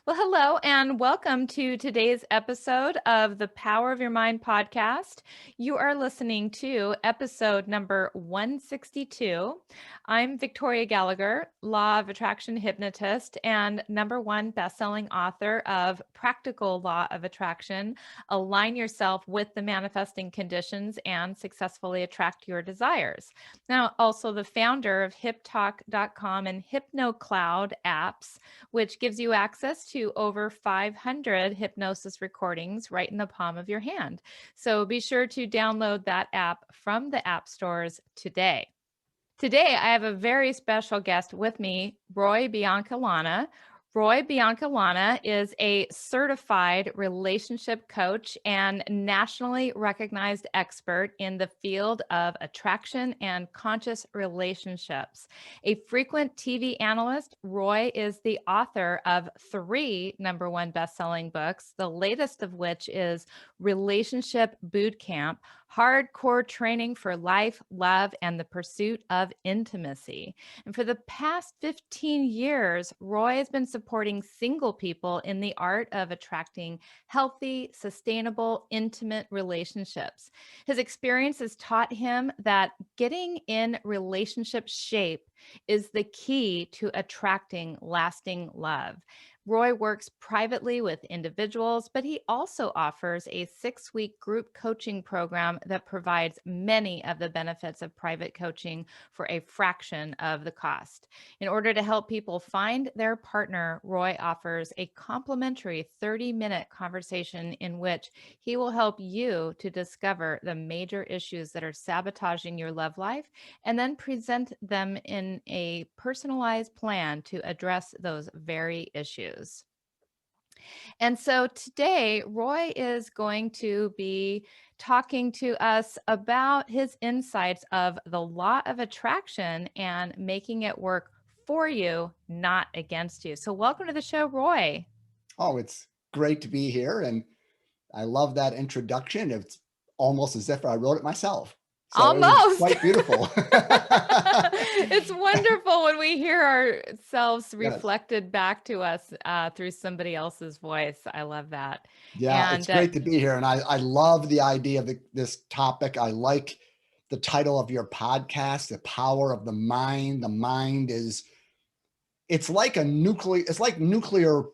Well, hello and welcome to today's episode of the Power of Your Mind podcast. You are listening to episode number 162. I'm Victoria Gallagher, Law of Attraction hypnotist and #1 best-selling author of Practical Law of Attraction: Align Yourself with the Manifesting Conditions and Successfully Attract Your Desires. Now, also the founder of HipTalk.com and HypnoCloud apps, which gives you access to over 500 hypnosis recordings right in the palm of your hand. So be sure to download that app from the app stores today. Today, I have a very special guest with me, Roy Biancalana. Roy Biancalana is a certified relationship coach and nationally recognized expert in the field of attraction and conscious relationships. A frequent TV analyst, Roy is the author of 3 #1 best-selling books, the latest of which is Relationship Bootcamp: Hardcore Training for Life, Love, and the Pursuit of Intimacy. And for the past 15 years, Roy has been supporting single people in the art of attracting healthy, sustainable, intimate relationships. His experience has taught him that getting in relationship shape is the key to attracting lasting love. Roy works privately with individuals, but he also offers a 6-week group coaching program that provides many of the benefits of private coaching for a fraction of the cost. In order to help people find their partner, Roy offers a complimentary 30-minute conversation in which he will help you to discover the major issues that are sabotaging your love life and then present them in a personalized plan to address those very issues. And so today, Roy is going to be talking to us about his insights of the law of attraction and making it work for you, not against you. So, welcome to the show, Roy. Oh, it's great to be here. And I love that introduction. It's almost as if I wrote it myself. So it was Almost. quite beautiful. It's wonderful when we hear ourselves Yes. reflected back to us through somebody else's voice. I love that. Yeah, it's And great to be here. And I love the idea of this topic. I like the title of your podcast, The Power of the Mind. The mind is, it's like nuclear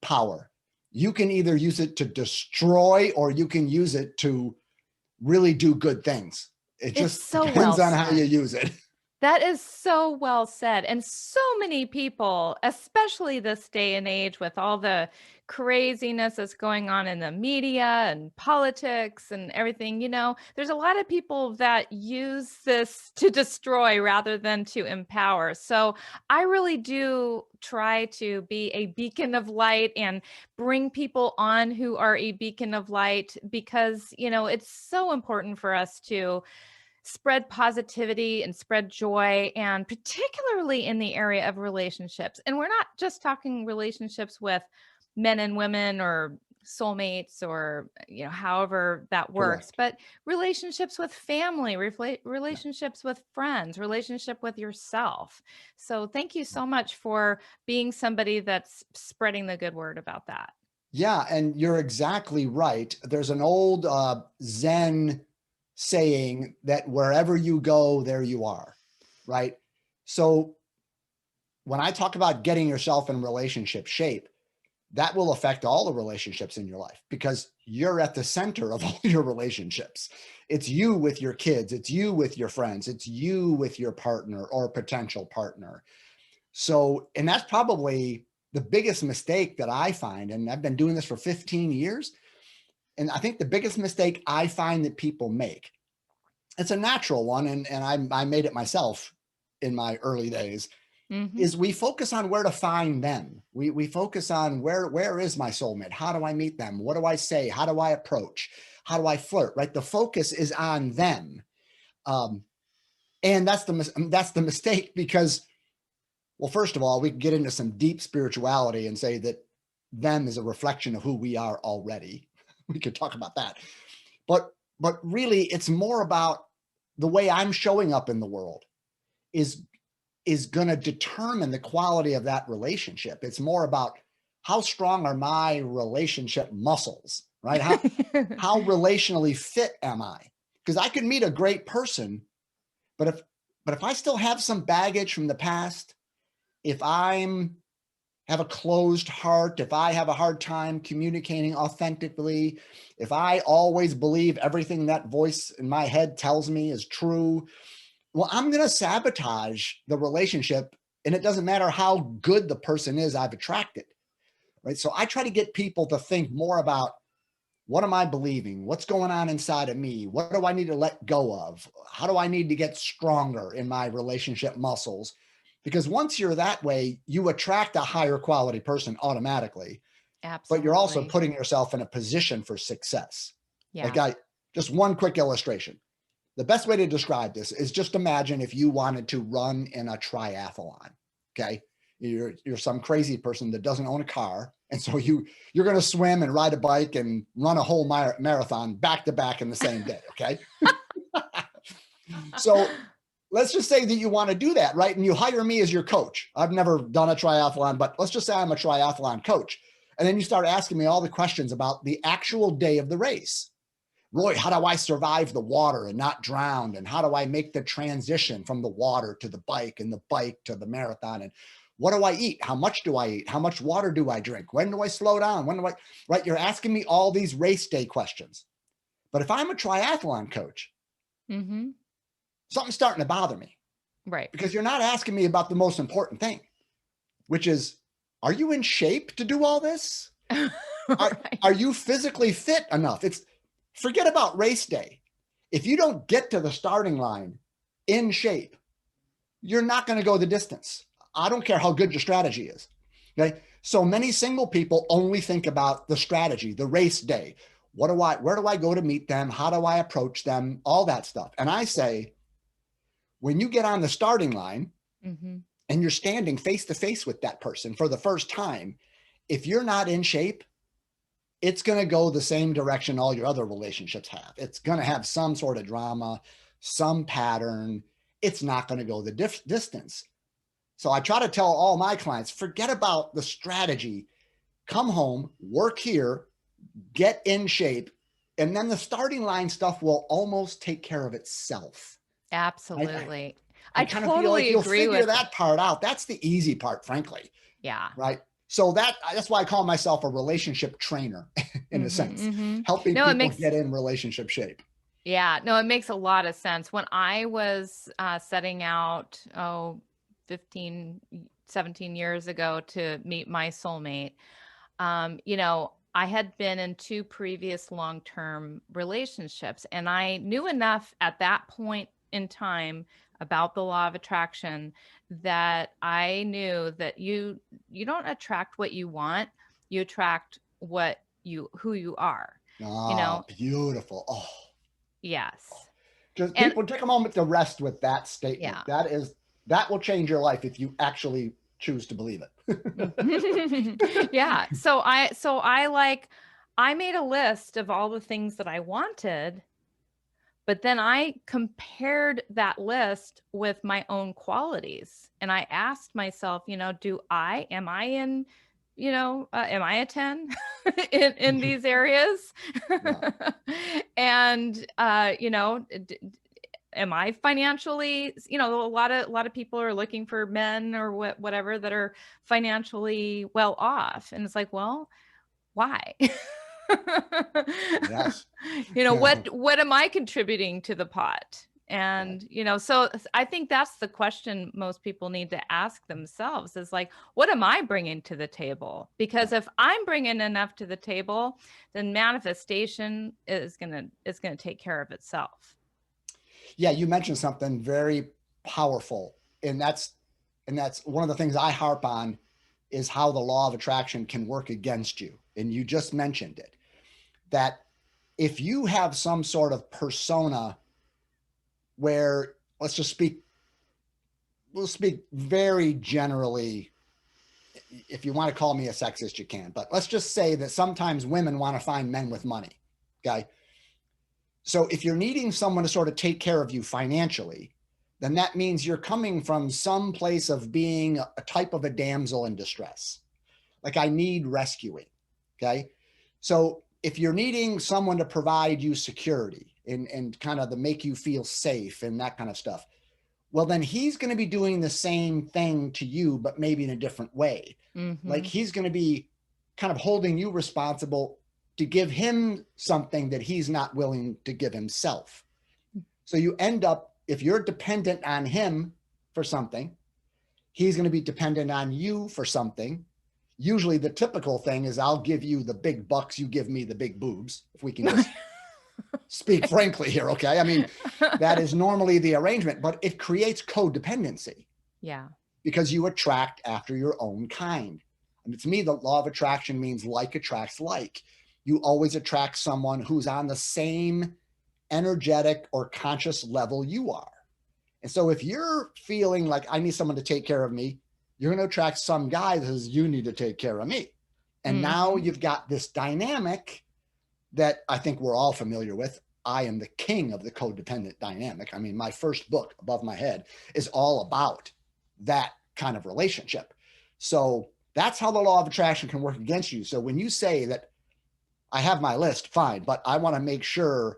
power. You can either use it to destroy or you can use it to really do good things. It it's just so depends well on how you said. use it. That is so well said. And so many people, especially this day and age with all the craziness that's going on in the media and politics and everything, there's a lot of people that use this to destroy rather than to empower. So I really do try to be a beacon of light and bring people on who are a beacon of light because, it's so important for us to spread positivity and spread joy, and particularly in the area of relationships. And we're not just talking relationships with men and women or soulmates or however that works, Correct. but relationships with family, Yeah. relationships with friends, relationship with yourself. So thank you so much for being somebody that's spreading the good word about that. Yeah, and you're exactly right. There's an old Zen saying that wherever you go, there you are, right? So when I talk about getting yourself in relationship shape, that will affect all the relationships in your life because you're at the center of all your relationships. It's you with your kids, it's you with your friends, it's you with your partner or potential partner. So, and that's probably the biggest mistake that I find, and I've been doing this for 15 years. And I think the biggest mistake I find that people make, it's a natural one, and I made it myself in my early days, Hmm. is we focus on where to find them. We focus on where is my soulmate? How do I meet them? What do I say? How do I approach? How do I flirt? Right? The focus is on them. Um, and that's the mistake because, well, first of all, we can get into some deep spirituality and say that them is a reflection of who we are already. We could talk about that. But really it's more about the way I'm showing up in the world is going to determine the quality of that relationship. It's more about how strong are my relationship muscles, right? How relationally fit am I? Because I could meet a great person, but if I still have some baggage from the past, if I'm have a closed heart, if I have a hard time communicating authentically, if I always believe everything that voice in my head tells me is true, well, I'm going to sabotage the relationship. And it doesn't matter how good the person is I've attracted, right? So I try to get people to think more about, what am I believing? What's going on inside of me? What do I need to let go of? How do I need to get stronger in my relationship muscles? Because once you're that way, you attract a higher quality person automatically, but you're also Absolutely. putting yourself in a position for success. Yeah. Like just one quick illustration. The best way to describe this is just imagine if you wanted to run in a triathlon. Okay. You're some crazy person that doesn't own a car. And so you're going to swim and ride a bike and run a whole marathon back to back in the same day. Okay. So let's just say that you want to do that, right? And you hire me as your coach. I've never done a triathlon, but let's just say I'm a triathlon coach. And then you start asking me all the questions about the actual day of the race. Roy, how do I survive the water and not drown? And how do I make the transition from the water to the bike and the bike to the marathon? And what do I eat? How much do I eat? How much water do I drink? When do I slow down? Right? You're asking me all these race day questions. But if I'm a triathlon coach, Mm-hmm. something's starting to bother me. Right. Because you're not asking me about the most important thing, which is, are you in shape to do all this? Right. Are you physically fit enough? Forget about race day. If you don't get to the starting line in shape, you're not going to go the distance. I don't care how good your strategy is. Okay. So many single people only think about the strategy, the race day. Where do I go to meet them? How do I approach them? All that stuff. And I say, when you get on the starting line, Mm-hmm. and you're standing face to face with that person for the first time, if you're not in shape, it's going to go the same direction all your other relationships have. It's going to have some sort of drama, some pattern. It's not going to go the distance. So I try to tell all my clients, forget about the strategy. Come home, work here, get in shape, and then the starting line stuff will almost take care of itself. Absolutely. I I kind of feel like totally you'll agree figure with that part out. That's the easy part, frankly. yeah. Right. So that's why I call myself a relationship trainer in a Mm-hmm, sense, mm-hmm. helping No, it people makes get in relationship shape. yeah, no, it makes a lot of sense. When I was setting out, 15, 17 years ago to meet my soulmate, I had been in two previous long-term relationships, and I knew enough at that point in time about the law of attraction that I knew that you don't attract what you want, you attract who you are, you Ah, know? beautiful. Oh, Yes. just And people take a moment to rest with that statement. yeah. That will change your life if you actually choose to believe it. Yeah. I made a list of all the things that I wanted, but then I compared that list with my own qualities. And I asked myself, am I a 10 in these areas? Yeah. And, am I financially, a lot of people are looking for men or whatever that are financially well off. And it's like, well, why? Yes. What am I contributing to the pot? Right. And, so I think that's the question most people need to ask themselves is like, what am I bringing to the table? Because Right. if I'm bringing enough to the table, then manifestation is going to take care of itself. Yeah, you mentioned something very powerful, and that's one of the things I harp on is how the law of attraction can work against you. And you just mentioned it, that if you have some sort of persona where we'll speak very generally. If you want to call me a sexist, you can, but let's just say that sometimes women want to find men with money. Okay. So if you're needing someone to sort of take care of you financially, then that means you're coming from some place of being a type of a damsel in distress. like I need rescuing. Okay. So if you're needing someone to provide you security and kind of to make you feel safe and that kind of stuff, well, then he's going to be doing the same thing to you, but maybe in a different way. Like he's going to be kind of holding you responsible to give him something that he's not willing to give himself. So you end up, if you're dependent on him for something, he's going to be dependent on you for something. Usually the typical thing is I'll give you the big bucks, you give me the big boobs, if we can just speak frankly here, okay? I mean, that is normally the arrangement, but it creates codependency. Yeah. Because you attract after your own kind. And to me, the law of attraction means like attracts like. You always attract someone who's on the same energetic or conscious level you are. And so if you're feeling like I need someone to take care of me, you're going to attract some guy that says you need to take care of me. And now you've got this dynamic that I think we're all familiar with. I am the king of the codependent dynamic. I mean, my first book, Above My Head, is all about that kind of relationship. So that's how the law of attraction can work against you. So when you say that I have my list, fine, but I want to make sure,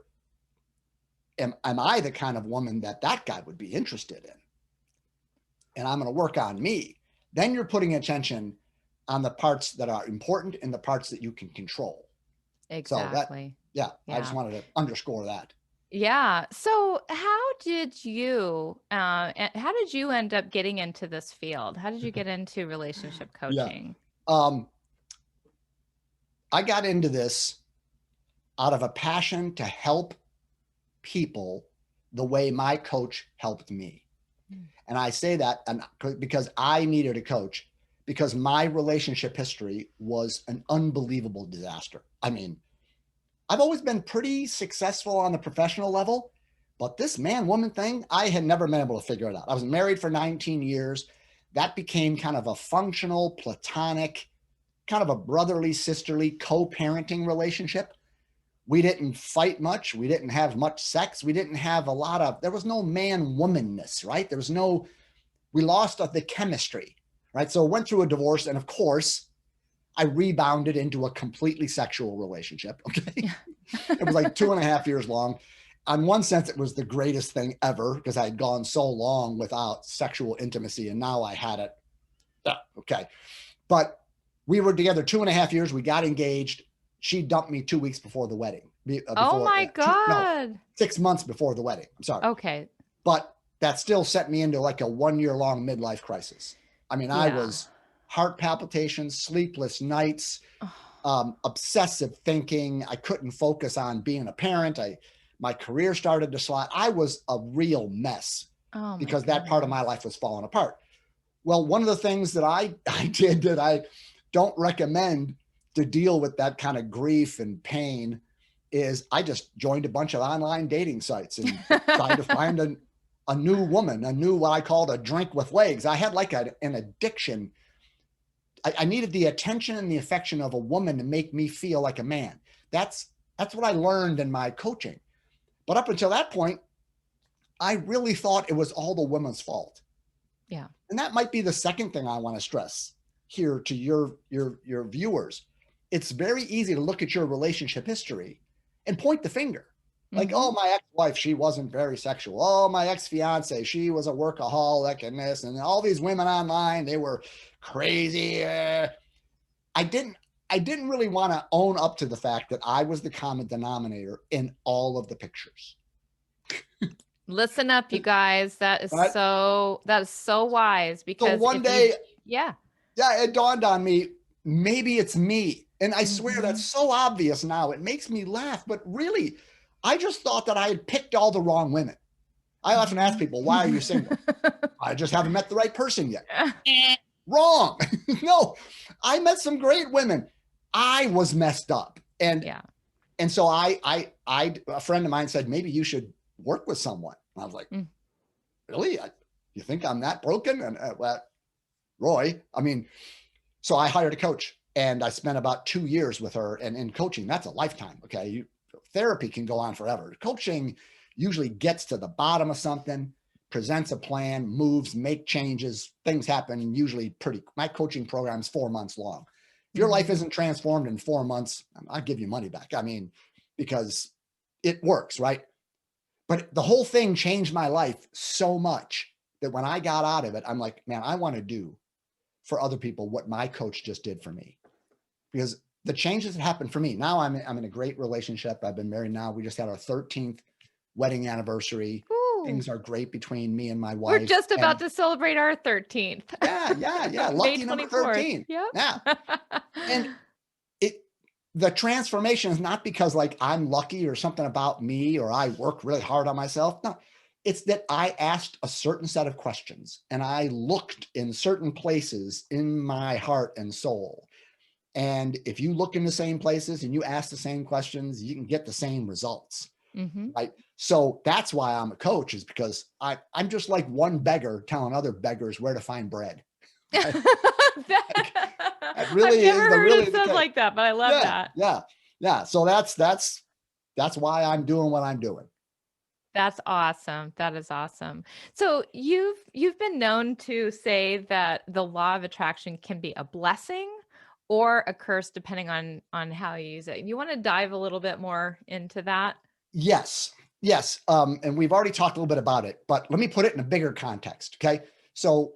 am I the kind of woman that guy would be interested in? And I'm going to work on me. Then you're putting attention on the parts that are important and the parts that you can control. Exactly. So I just wanted to underscore that. Yeah. So how did you end up getting into this field? How did you get into relationship coaching? I got into this out of a passion to help people the way my coach helped me. And I say that because I needed a coach, because my relationship history was an unbelievable disaster. I mean, I've always been pretty successful on the professional level, but this man-woman thing, I had never been able to figure it out. I was married for 19 years. That became kind of a functional, platonic, kind of a brotherly, sisterly, co-parenting relationship. We didn't fight much. We didn't have much sex. We didn't have there was no man-womanness, right? We lost the chemistry, right? So I went through a divorce, and of course, I rebounded into a completely sexual relationship. Okay. It was like 2.5 years long. On one sense, it was the greatest thing ever because I had gone so long without sexual intimacy, and now I had it. Yeah, okay. But we were together 2.5 years. We got engaged. She dumped me 2 weeks before the wedding. Oh my God. 6 months before the wedding. I'm sorry. Okay. But that still sent me into like a 1 year long midlife crisis. I mean, I was heart palpitations, sleepless nights, obsessive thinking. I couldn't focus on being a parent. My career started to slide. I was a real mess because that part of my life was falling apart. Well, one of the things that I did that I don't recommend to deal with that kind of grief and pain is I just joined a bunch of online dating sites and tried to find a new woman, what I called a drink with legs. I had like an addiction. I needed the attention and the affection of a woman to make me feel like a man. That's what I learned in my coaching. But up until that point, I really thought it was all the women's fault. Yeah. And that might be the second thing I want to stress here to your viewers. It's very easy to look at your relationship history and point the finger. Like, oh, my ex-wife, she wasn't very sexual. Oh, my ex-fiance, she was a workaholic and this, and all these women online, they were crazy. I didn't really want to own up to the fact that I was the common denominator in all of the pictures. Listen up, you guys. That is so wise because so one day, it dawned on me, maybe it's me. And I swear that's so obvious now. It makes me laugh, but really, I just thought that I had picked all the wrong women. I often ask people, why are you single? I just haven't met the right person yet. Wrong. No, I met some great women. I was messed up. And so a friend of mine said, maybe you should work with someone. And I was like, really? You think I'm that broken? And Roy, I mean, so I hired a coach and I spent about 2 years with her, and in coaching, that's a lifetime. Okay. Therapy can go on forever. Coaching usually gets to the bottom of something, presents a plan, moves, make changes, things happen usually my coaching program is 4 months long. If your life Mhm. isn't transformed in 4 months, I'll give you money back. I mean, because it works, right? But the whole thing changed my life so much that when I got out of it, I'm like, man, I want to do for other people what my coach just did for me. Because the changes that happened for me, now I'm in a great relationship. I've been married now. We just had our 13th wedding anniversary. Ooh. Things are great between me and my We're wife. just about And to celebrate our 13th. yeah. May Lucky number 24th. 13. Yep. Yeah. And it, the transformation is not because like I'm lucky or something about me or I work really hard on myself. No, it's that I asked a certain set of questions and I looked in certain places in my heart and soul. And if you look in the same places and you ask the same questions, you can get the same results. Mhm. Right. So that's why I'm a coach, is because I'm just like one beggar telling other beggars where to find bread. Right? Like, that I've really never is the heard really it the said case. like that, but I love Yeah, that. yeah, yeah. So that's why I'm doing what I'm doing. That's awesome. That is awesome. So you've been known to say that the law of attraction can be a blessing or a curse depending on how you use it. You want to dive a little bit more into that? Yes, yes. And we've already talked a little bit about it, but let me put it in a bigger context. Okay. So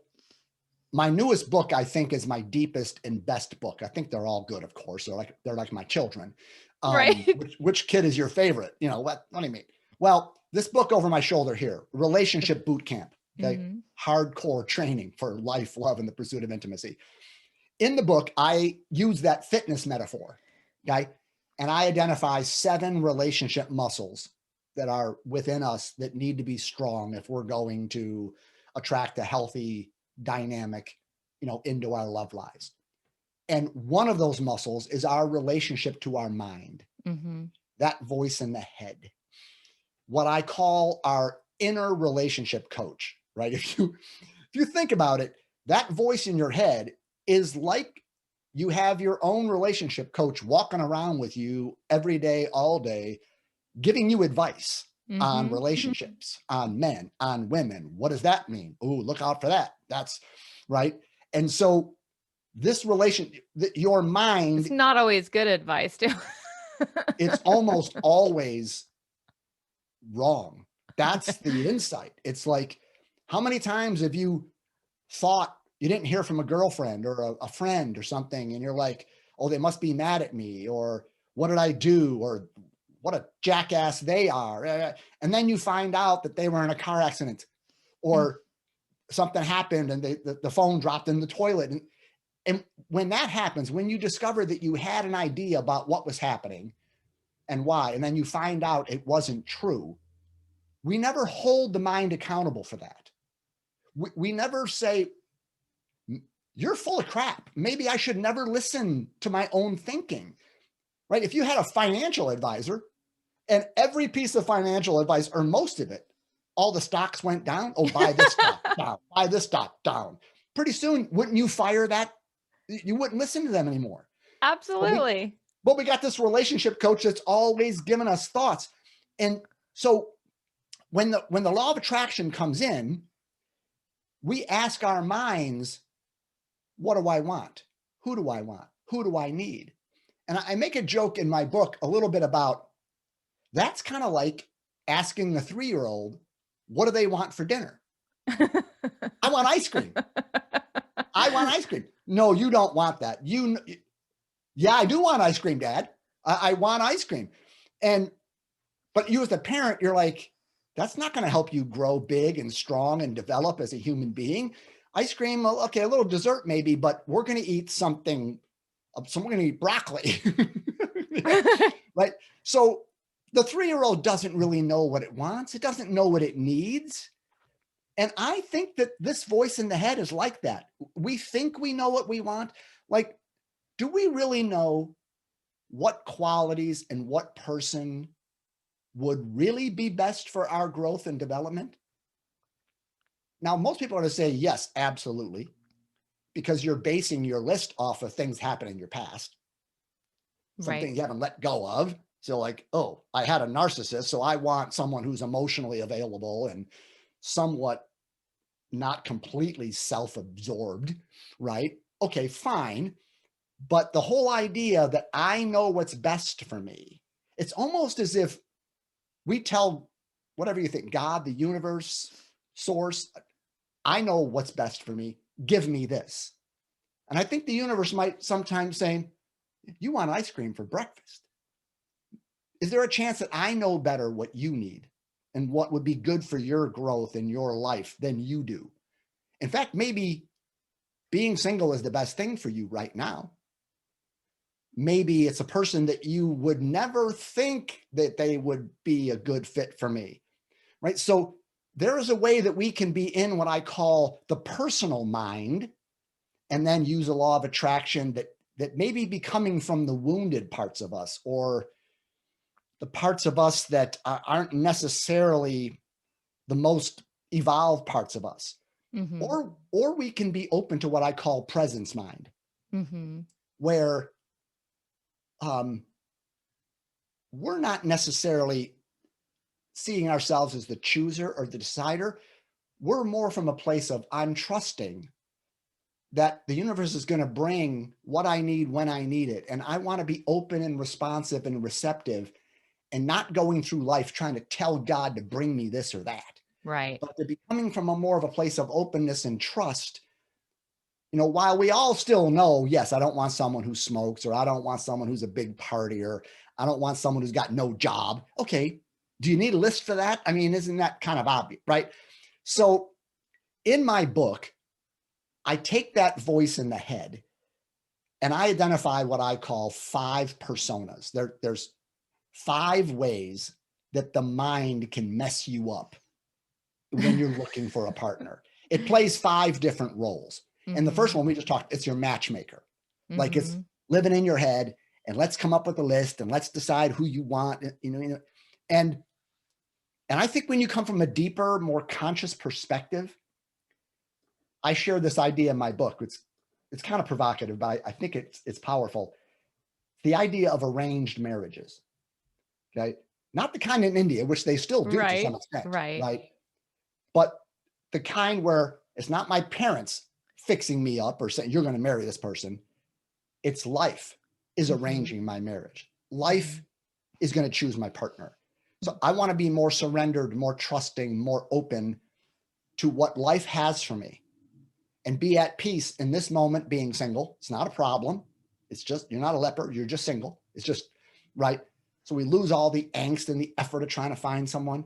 my newest book, I think, is my deepest and best book. I think they're all good, of course. They're like my children. Right. Which kid is your favorite? You know, what do you mean? Well, this book over my shoulder here, Relationship Bootcamp. Okay. Mhm. Hardcore training for life, love, and the pursuit of intimacy. In the book, I use that fitness metaphor. Okay. And I identify 7 relationship muscles that are within us that need to be strong if we're going to attract a healthy dynamic, into our love lives. And one of those muscles is our relationship to our mind, Mhm. that voice in the head, what I call our inner relationship coach, right? If you think about it, that voice in your head is like you have your own relationship coach walking around with you every day, all day, giving you advice on Mhm. relationships, on men, on women. What does that mean? Oh, look out for that. That's right. And so this your It's mind, not always good advice too. it's almost always wrong. That's the insight. It's like, how many times have you thought you didn't hear from a girlfriend or a friend or something, and you're like, oh, they must be mad at me, or what did I do, or what a jackass they are. And then you find out that they were in a car accident Mm. or something happened and the phone dropped in the toilet. And when that happens, when you discover that you had an idea about what was happening and why, and then you find out it wasn't true, we never hold the mind accountable for that. We never say, you're full of crap. Maybe I should never listen to my own thinking, right? If you had a financial advisor and every piece of financial advice, or most of it, all the stocks went down. Oh, buy this stock down, buy this stock down. Pretty soon, wouldn't you fire that? You wouldn't listen to them anymore. But we, Absolutely. but we got this relationship coach that's always giving us thoughts. And so when the law of attraction comes in, we ask our minds, what do I want? Who do I want? Who do I need? And I make a joke in my book a little bit about that's kind of like asking the 3-year-old, what do they want for dinner? I want ice cream. I want ice cream. No, you don't want that. Yeah, I do want ice cream, Dad. I want ice cream. But you as a parent, you're like, that's not going to help you grow big and strong and develop as a human being. Ice cream, okay, a little dessert maybe, but we're going to eat something. So we're going to eat broccoli. Right? So the 3-year-old doesn't really know what it wants. It doesn't know what it needs. And I think that this voice in the head is like that. We think we know what we want. Like, do we really know what qualities and what person would really be best for our growth and development? Now, most people are going to say, yes, absolutely, because you're basing your list off of things happened in your past, some things you Right. haven't let go of. So like, oh, I had a narcissist, so I want someone who's emotionally available and somewhat not completely self-absorbed, right? Okay, fine. But the whole idea that I know what's best for me, it's almost as if we tell whatever you think, God, the universe, source, I know what's best for me. Give me this. And I think the universe might sometimes say, you want ice cream for breakfast. Is there a chance that I know better what you need and what would be good for your growth in your life than you do? In fact, maybe being single is the best thing for you right now. Maybe it's a person that you would never think that they would be a good fit for me, right? So there is a way that we can be in what I call the personal mind, and then use a law of attraction that may be coming from the wounded parts of us, or the parts of us that aren't necessarily the most evolved parts of us. Mm-hmm. Or we can be open to what I call presence mind, Mm-hmm. where we're not necessarily seeing ourselves as the chooser or the decider. We're more from a place of, I'm trusting that the universe is going to bring what I need when I need it. And I want to be open and responsive and receptive, and not going through life trying to tell God to bring me this or that. Right. But to be coming from a more of a place of openness and trust. You know, while we all still know, yes, I don't want someone who smokes, or I don't want someone who's a big partier. I don't want someone who's got no job. Okay. Do you need a list for that? I mean, isn't that kind of obvious, right? So in my book, I take that voice in the head and I identify what I call 5 personas. There's 5 ways that the mind can mess you up when you're looking for a partner. It plays 5 different roles. Mm-hmm. And the first one we just talked, it's your matchmaker. Mm-hmm. Like, it's living in your head, and let's come up with a list and let's decide who you want, and I think when you come from a deeper, more conscious perspective, I share this idea in my book. It's kind of provocative, but I think it's powerful. The idea of arranged marriages. Okay. Not the kind in India, which they still do to some extent. Right. But the kind where it's not my parents fixing me up or saying, you're going to marry this person. It's life is arranging my marriage. Life is going to choose my partner. So I want to be more surrendered, more trusting, more open to what life has for me, and be at peace in this moment being single. It's not a problem. It's just, you're not a leper. You're just single. It's just, right? So we lose all the angst and the effort of trying to find someone.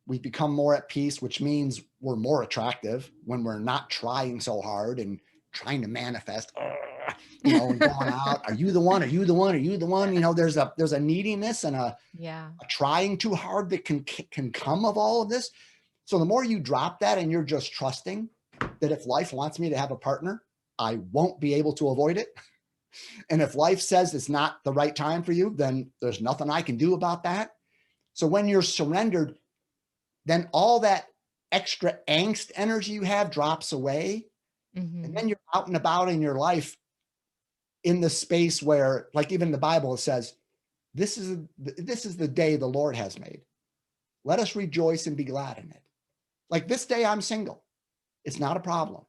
We become more at peace, which means we're more attractive when we're not trying so hard and trying to manifest, and going out. Are you the one? Are you the one? Are you the one? There's a neediness and a trying too hard that can come of all of this. So the more you drop that and you're just trusting that if life wants me to have a partner, I won't be able to avoid it. And if life says it's not the right time for you, then there's nothing I can do about that. So when you're surrendered, then all that extra angst energy you have drops away. And then you're out and about in your life in the space where, like even the Bible, it says, this is the day the Lord has made. Let us rejoice and be glad in it. Like this day I'm single. It's not a problem.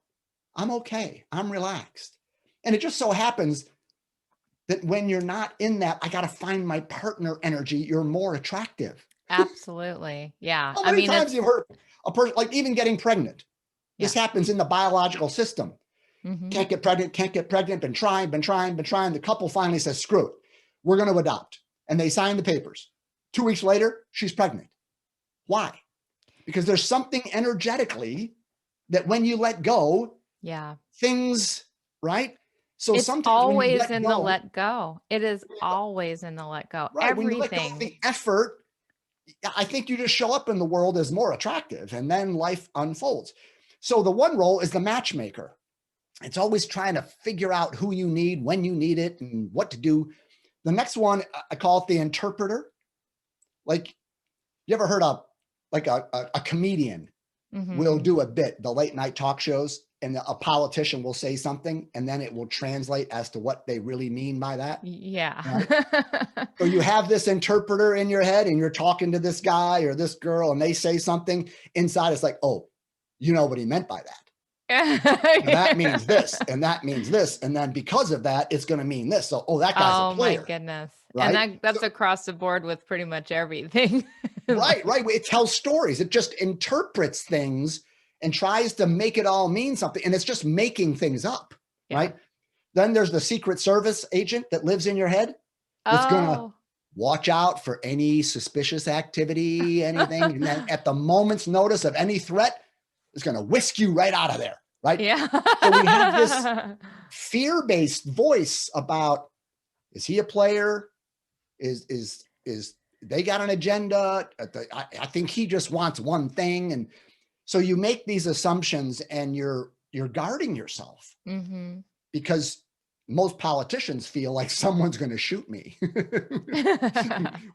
I'm okay. I'm relaxed. And it just so happens that when you're not in that, I got to find my partner energy, you're more attractive. Absolutely. Yeah. How many times you've heard a person, like even getting pregnant? This happens in the biological system. Can't get pregnant, been trying. The couple finally says, screw it. We're going to adopt. And they sign the papers. 2 weeks later, she's pregnant. Why? Because there's something energetically that when you let go, things, right? So it's sometimes always in the let go. It is always in the let go. Right. When you let go of the effort, I think you just show up in the world as more attractive, and then life unfolds. So the one role is the matchmaker. It's always trying to figure out who you need, when you need it, and what to do. The next one, I call it the interpreter. Like, you ever heard of like a comedian will do a bit, the late night talk shows, and a politician will say something, and then it will translate as to what they really mean by that. Yeah. Right? So you have this interpreter in your head, and you're talking to this guy or this girl, and they say something inside. It's like, oh, you know what he meant by that. Now that means this, and that means this. And then because of that, it's going to mean this. So, oh, that guy's a Oh my player, goodness. And right? that's across the board with pretty much everything. Right. It tells stories. It just interprets things and tries to make it all mean something. And it's just making things up, Yeah. right? Then there's the Secret Service agent that lives in your head that's going to Oh, watch out for any suspicious activity, anything. And then at the moment's notice of any threat, it's going to whisk you right out of there, right? yeah. So we have this fear-based voice about, is he a player? Is they got an agenda? I think he just wants one thing. And so you make these assumptions and you're guarding yourself Mm-hmm. because most politicians feel like someone's going to shoot me,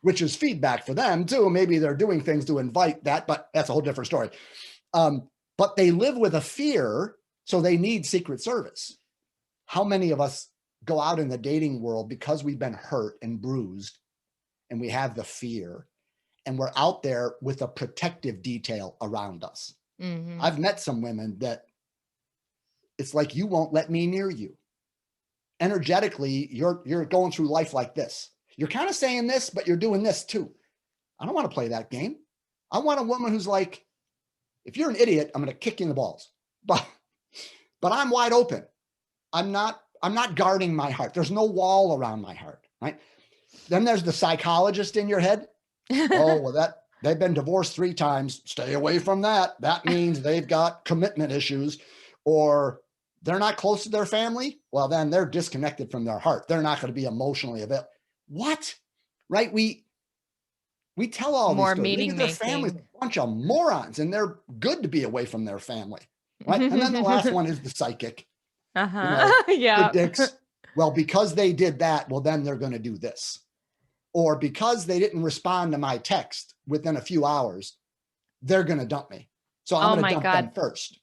which is feedback for them too. Maybe they're doing things to invite that, but that's a whole different story. But they live with a fear, so they need Secret Service. How many of us go out in the dating world because we've been hurt and bruised and we have the fear and we're out there with a protective detail around us? Mm-hmm. I've met some women that it's like, you won't let me near you. Energetically, you're going through life like this. You're kind of saying this, but you're doing this too. I don't want to play that game. I want a woman who's like, if you're an idiot, I'm going to kick you in the balls. But I'm wide open. I'm not guarding my heart. There's no wall around my heart, right? Then there's the psychologist in your head. Oh, well, they've been divorced 3 times. Stay away from that. That means they've got commitment issues, or they're not close to their family. Well, then they're disconnected from their heart. They're not going to be emotionally available. What? Right? We tell all More these stories. meaning Maybe their family's a bunch of morons and they're good to be away from their family. Right? And then the last one is the psychic. Predicts, well, because they did that, well, then they're going to do this. Or because they didn't respond to my text within a few hours, they're going to dump me. So I'm going to dump them first.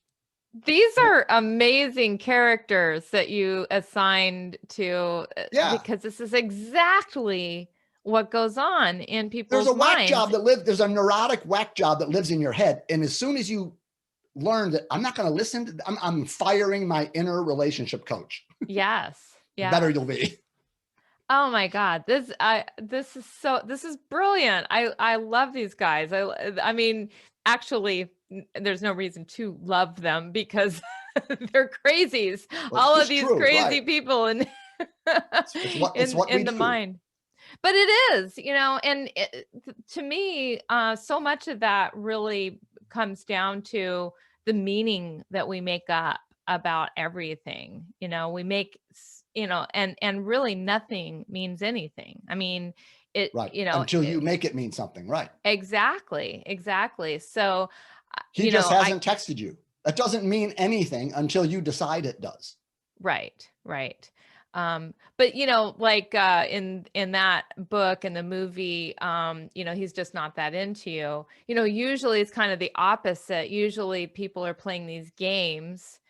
These are amazing characters that you assigned to, because this is exactly what goes on in people's minds. There's a neurotic whack job that lives in your head. And as soon as you learn that I'm not going to listen, I'm firing my inner relationship coach. Yes. Yeah. The better you'll be. Oh my God. This is brilliant. I love these guys. I mean, actually, there's no reason to love them because they're crazies. All of these crazy people in the mind. But it is, and to me, so much of that really comes down to the meaning that we make up about everything. We make, and really nothing means anything. I mean, until you make it mean something, right? Exactly. So, he just hasn't texted you. That doesn't mean anything until you decide it does. Right. But like in that book and the movie, he's just not that into you. Usually it's kind of the opposite. Usually people are playing these games,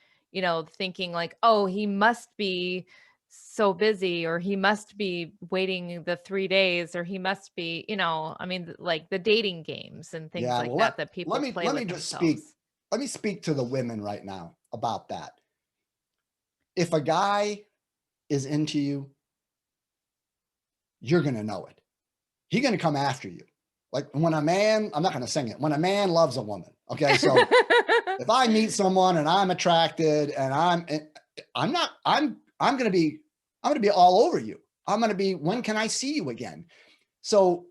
thinking like, oh, he must be so busy, or he must be waiting the 3 days, or he must be, I mean, like the dating games and things that people play with themselves. Let me speak to the women right now about that. If a guy is into you, you're going to know it. He's going to come after you. Like when a man, I'm not going to sing it, when a man loves a woman. Okay. So if I meet someone and I'm attracted and I'm going to be all over you. I'm going to be, when can I see you again? So,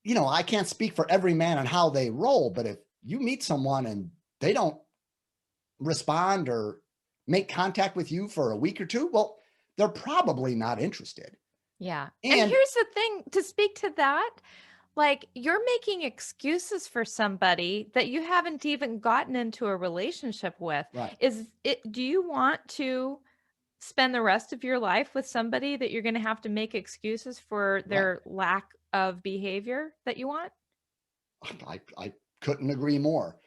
I can't speak for every man on how they roll, but if you meet someone and they don't respond or make contact with you for a week or 2, well, they're probably not interested. Yeah. And here's the thing, to speak to that, like you're making excuses for somebody that you haven't even gotten into a relationship with. Right. Do you want to spend the rest of your life with somebody that you're going to have to make excuses for their lack of behavior that you want? I couldn't agree more.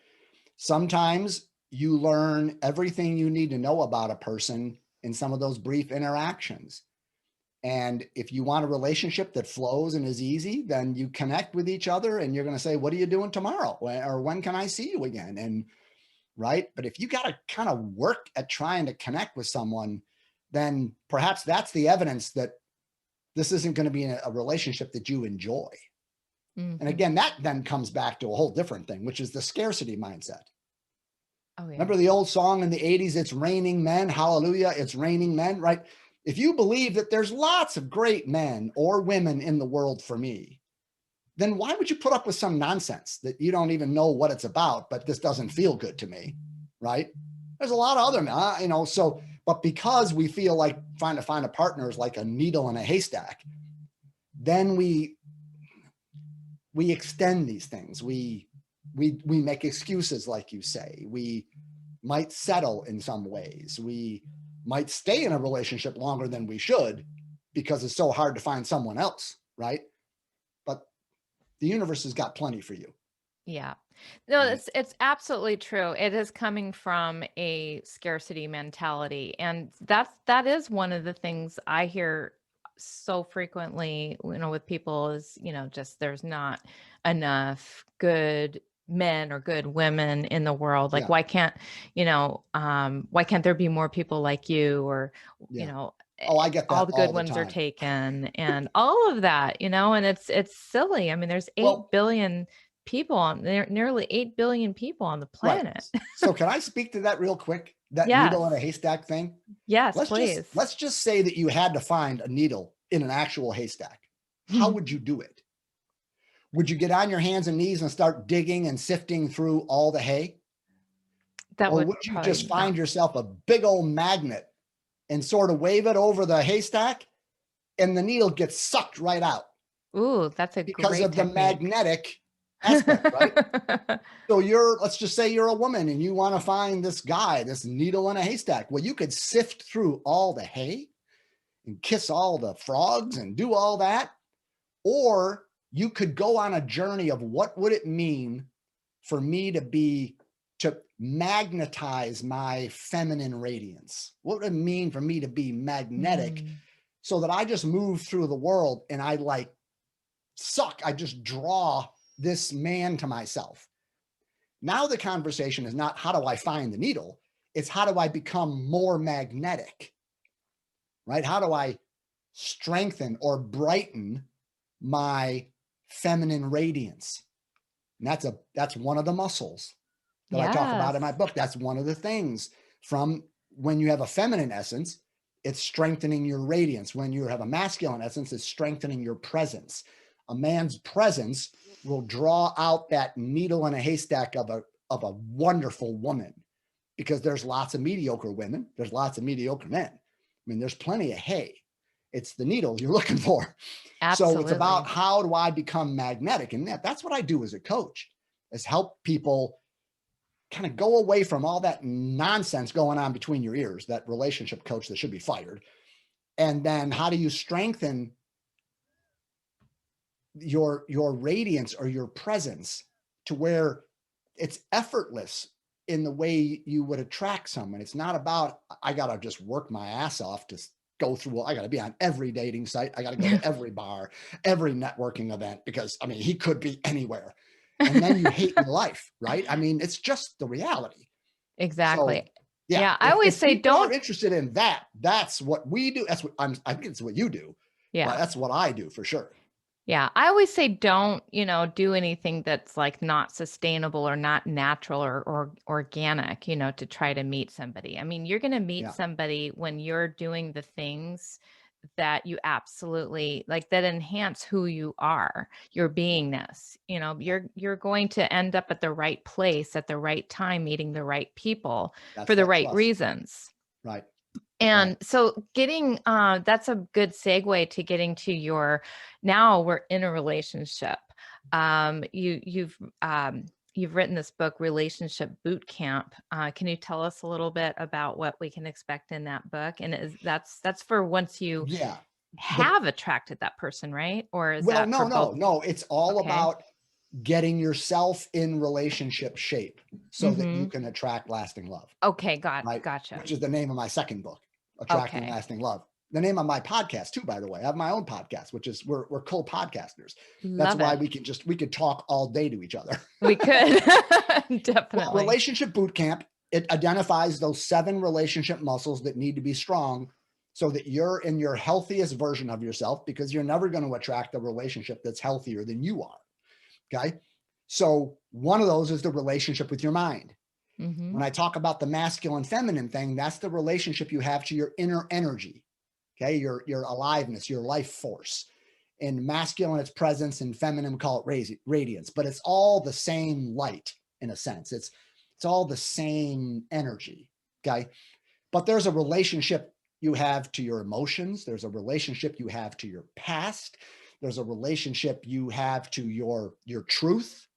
Sometimes you learn everything you need to know about a person in some of those brief interactions. And if you want a relationship that flows and is easy, then you connect with each other and you're going to say, what are you doing tomorrow? Or when can I see you again? And right? But if you got to kind of work at trying to connect with someone, then perhaps that's the evidence that this isn't going to be a relationship that you enjoy. And Mm-hmm. again, that then comes back to a whole different thing, which is the scarcity mindset. Oh, yeah. Remember the old song in the 80s, it's raining men, hallelujah, it's raining men, right? If you believe that there's lots of great men or women in the world for me, then why would you put up with some nonsense that you don't even know what it's about, but this doesn't feel good to me, right? There's a lot of other men, so, but because we feel like trying to find a partner is like a needle in a haystack, then we extend these things. We make excuses, like you say. We might settle in some ways. We might stay in a relationship longer than we should because it's so hard to find someone else, right? But the universe has got plenty for you. Yeah. No, Right? it's absolutely true. It is coming from a scarcity mentality. And that is one of the things I hear so frequently, with people is, just there's not enough good men or good women in the world. Like, Yeah. why can't there be more people like you? Or, Yeah. Oh, I get all that the good all the ones are time. taken and all of that, and it's silly. I mean, there's 8 billion people nearly 8 billion people on the Right. planet. So can I speak to that real quick? That Yes. needle in a haystack thing? Yes, Let's please. just say that you had to find a needle in an actual haystack. How would you do it? Would you get on your hands and knees and start digging and sifting through all the hay? That Or would would you probably just not. find yourself a big old magnet and sort of wave it over the haystack and the needle gets sucked right out Ooh, that's a because great of the technique. magnetic aspect, right? So let's just say you're a woman and you want to find this guy, this needle in a haystack. Well, you could sift through all the hay and kiss all the frogs and do all that. Or you could go on a journey of what would it mean for me to magnetize my feminine radiance? What would it mean for me to be magnetic so that I just move through the world and I just draw this man to myself? Now the conversation is not how do I find the needle? It's how do I become more magnetic, right? How do I strengthen or brighten my feminine radiance? And that's one of the muscles that I talk about in my Yes. book. That's one of the things from when you have a feminine essence, it's strengthening your radiance. When you have a masculine essence, it's strengthening your presence. A man's presence will draw out that needle in a haystack of a wonderful woman, because there's lots of mediocre women. There's lots of mediocre men. I mean, there's plenty of hay. It's the needle you're looking for. So it's about Absolutely. how do I become magnetic? And that's what I do as a coach, is help people kind of go away from all that nonsense going on between your ears, that relationship coach that should be fired. And then how do you strengthen your radiance or your presence to where it's effortless in the way you would attract someone? It's not about, I got to just work my ass off to go through, I got to be on every dating site. I got to go to every bar, every networking event, because I mean, he could be anywhere. And then you hate your life, right? I mean, it's just the reality. Exactly. So yeah, I always if say people are don't. interested in that, that's what we do. I think it's what you do, but Yeah. that's what I do for sure. Yeah, I always say don't, do anything that's like not sustainable or not natural or organic, to try to meet somebody. I mean, you're going to meet Yeah. somebody when you're doing the things that you absolutely like, that enhance who you are, your beingness. You're going to end up at the right place at the right time, meeting the right people That's for the that right trust. reasons. Right. And so that's a good segue to getting to now we're in a relationship. You've written this book, Relationship Bootcamp. Can you tell us a little bit about what we can expect in that book? And that's for once you have attracted that person, right? Or is that for both? No. It's all Okay. about getting yourself in relationship shape so that you can attract lasting love. Okay. Right. Gotcha. Which is the name of my second book, Attracting Okay. Lasting Love. the name of my podcast too, by the way. I have my own podcast, which is we're co-podcasters. That's Love why it. we could talk all day to each other. We could. Well, Definitely. Relationship Bootcamp, it identifies those 7 relationship muscles that need to be strong so that you're in your healthiest version of yourself, because you're never going to attract a relationship that's healthier than you are. Okay. So one of those is the relationship with your mind. Mm-hmm. When I talk about the masculine feminine thing, that's the relationship you have to your inner energy. Okay. Your aliveness, your life force. In masculine, it's presence, and feminine, we call it radiance, but it's all the same light in a sense. It's all the same energy. Okay. But there's a relationship you have to your emotions. There's a relationship you have to your past. There's a relationship you have to your truth.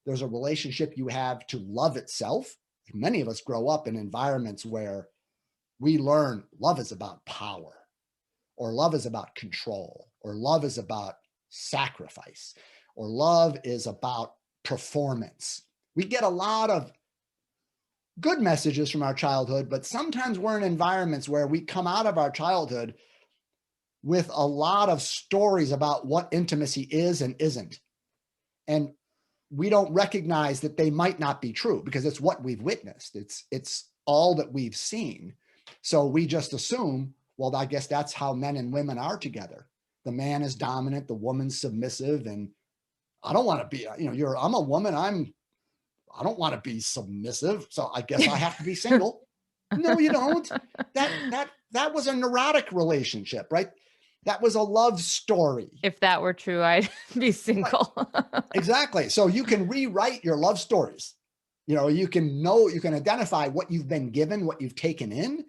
There's a relationship you have to love itself. Many of us grow up in environments where we learn love is about power, or love is about control, or love is about sacrifice, or love is about performance. We get a lot of good messages from our childhood, but sometimes we're in environments where we come out of our childhood with a lot of stories about what intimacy is and isn't. And we don't recognize that they might not be true because it's what we've witnessed. It's all that we've seen. So we just assume, well, I guess that's how men and women are together. The man is dominant, the woman's submissive, and I don't want to be, I'm a woman, I don't want to be submissive, so I guess I have to be single. No, you don't. That was a neurotic relationship, right? That was a love story. If that were true, I'd be single. Right. Exactly. So you can rewrite your love stories. You can identify what you've been given, what you've taken in,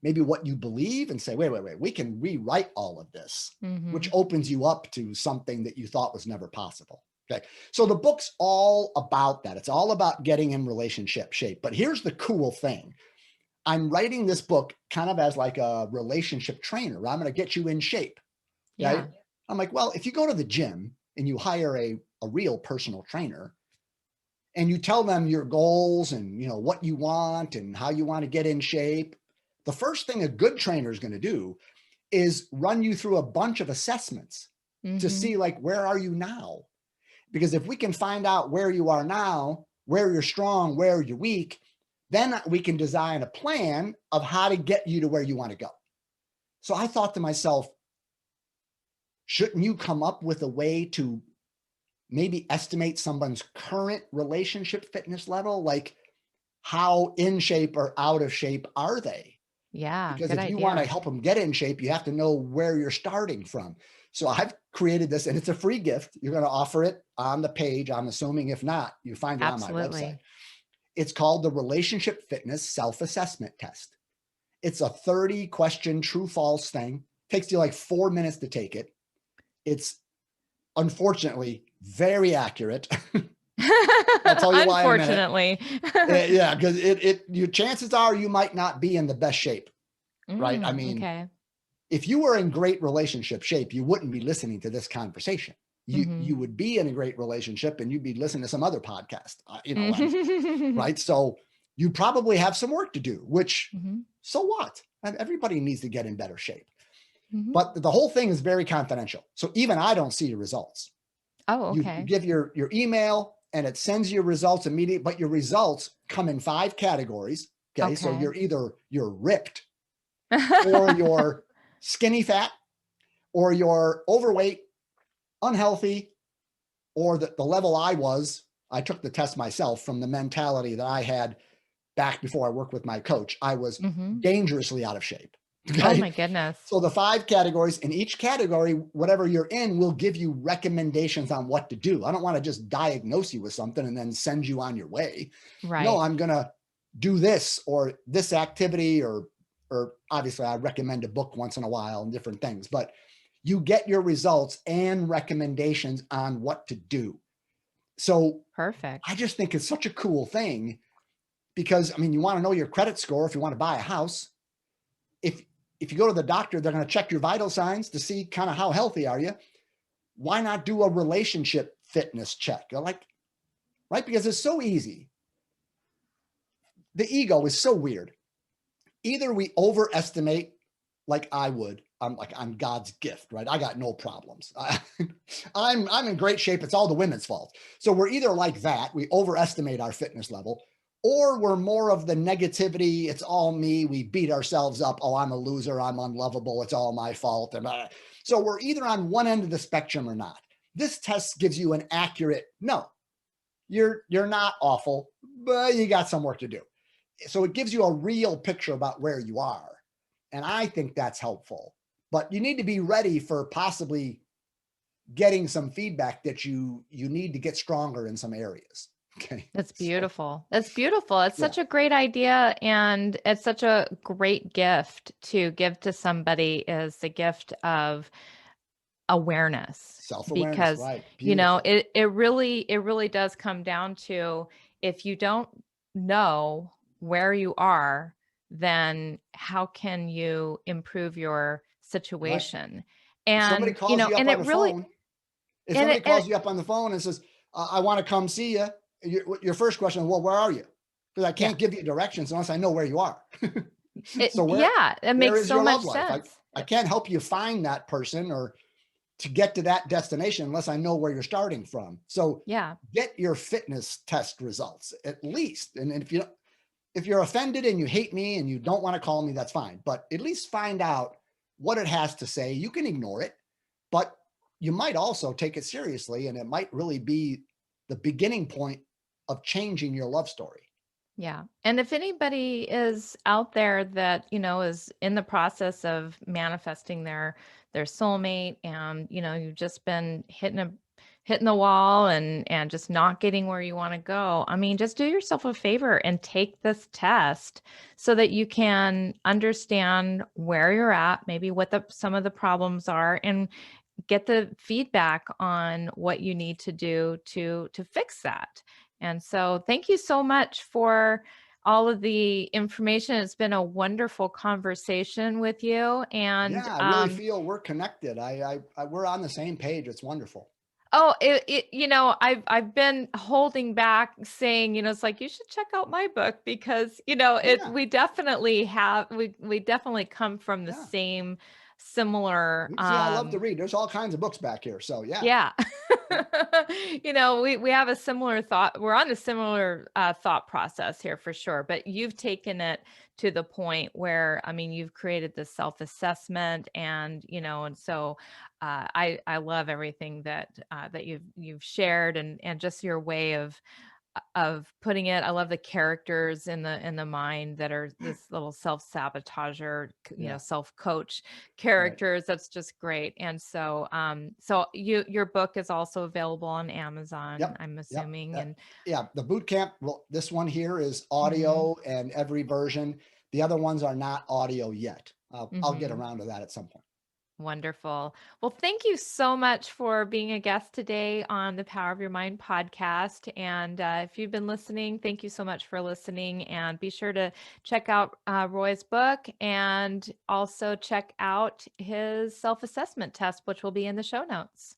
maybe what you believe, and say, wait, we can rewrite all of this, Mm-hmm. which opens you up to something that you thought was never possible. Okay. So the book's all about that. It's all about getting in relationship shape. But here's the cool thing. I'm writing this book kind of as like a relationship trainer. I'm going to get you in shape. Okay? Yeah. I'm like, well, if you go to the gym and you hire a real personal trainer and you tell them your goals and what you want and how you want to get in shape, the first thing a good trainer is going to do is run you through a bunch of assessments to see like, where are you now? Because if we can find out where you are now, where you're strong, where you're weak, then we can design a plan of how to get you to where you want to go. So I thought to myself, shouldn't you come up with a way to maybe estimate someone's current relationship fitness level? Like, how in shape or out of shape are they? Yeah. Because Good if you idea. want to help them get in shape, you have to know where you're starting from. So I've created this, and it's a free gift. You're going to offer it on the page, I'm assuming. If not, you find it Absolutely. on my website. It's called the Relationship Fitness Self-Assessment Test. It's a 30-question true-false thing. It takes you like 4 minutes to take it. It's unfortunately very accurate. I'll tell you why in a minute. Unfortunately. Yeah, because your chances are you might not be in the best shape, right? I mean, okay. if you were in great relationship shape, you wouldn't be listening to this conversation. You would be in a great relationship and you'd be listening to some other podcast, right? So you probably have some work to do, which so what? Everybody needs to get in better shape. But the whole thing is very confidential. So even I don't see your results. Oh, okay. You give your email and it sends your results immediately, but your results come in 5 categories. Okay. So you're ripped, or you're skinny fat, or you're overweight, unhealthy, or the level I took the test myself from the mentality that I had back before I worked with my coach. I was dangerously out of shape. Okay? Oh my goodness. So the 5 categories, in each category, whatever you're in will give you recommendations on what to do. I don't want to just diagnose you with something and then send you on your way. Right. No, I'm going to do this or this activity, or obviously I recommend a book once in a while and different things, but you get your results and recommendations on what to do. So perfect. I just think it's such a cool thing because, I mean, you want to know your credit score if you want to buy a house. If you go to the doctor, they're going to check your vital signs to see kind of how healthy are you. Why not do a relationship fitness check? Like, right? Because it's so easy. The ego is so weird. Either we overestimate, like I would, I'm like, I'm God's gift, right? I got no problems. I'm in great shape. It's all the women's fault. So we're either like that, we overestimate our fitness level, or we're more of the negativity. It's all me. We beat ourselves up. Oh, I'm a loser. I'm unlovable. It's all my fault. And so we're either on one end of the spectrum or not. This test gives you an accurate, no, you're not awful, but you got some work to do. So it gives you a real picture about where you are. And I think that's helpful. But you need to be ready for possibly getting some feedback that you need to get stronger in some areas. Okay. That's beautiful. That's beautiful. It's Yeah. such a great idea, and it's such a great gift to give to somebody, is the gift of awareness. Self-awareness, Because, right. you know, Beautiful. it really does come down to, if you don't know where you are, then how can you improve your Right. situation? If somebody And, you calls know, you up and on it the really, phone, if and somebody it, and calls you up on the phone and says, I want to come see you, your first question is, well, where are you? Because I yeah, can't give you directions unless I know where you are. So yeah, it where makes is so your much love life? sense. I can't help you find that person or to get to that destination unless I know where you're starting from. So Yeah. get your fitness test results at least. And if you're offended and you hate me and you don't want to call me, that's fine. But at least find out what it has to say. You can ignore it, but you might also take it seriously, and it might really be the beginning point of changing your love story. Yeah. And if anybody is out there that, you know, is in the process of manifesting their soulmate, and, you know, you've just been hitting the wall and just not getting where you want to go. I mean, just do yourself a favor and take this test so that you can understand where you're at, maybe what some of the problems are, and get the feedback on what you need to do to fix that. And so thank you so much for all of the information. It's been a wonderful conversation with you. And Yeah, I really feel we're connected. We're on the same page. It's wonderful. oh, you know, I've been holding back saying, you know, it's like, you should check out my book, because, you know, Yeah, we definitely have, we definitely come from the yeah. same similar, See, I love to read. There's all kinds of books back here. So yeah, yeah. yeah, You know, we have a similar thought. We're on a similar thought process here for sure. But you've taken it to the point where, I mean, you've created this self-assessment, and, you know, and so I love everything that you've shared, and just your way of putting it. I love the characters in the mind that are this little self-sabotager, you know, yeah. self-coach Right. characters. That's just great. And so so your book is also available on Amazon, Yep. I'm Yep. assuming. And Yeah. The boot camp. Well, this one here is mhm, audio and every version. The other ones are not audio yet. I'll get mhm. around to that at some point. Wonderful. Well, thank you so much for being a guest today on the Power of Your Mind podcast. And if you've been listening, thank you so much for listening. And be sure to check out Roy's book, and also check out his self assessment test, which will be in the show notes.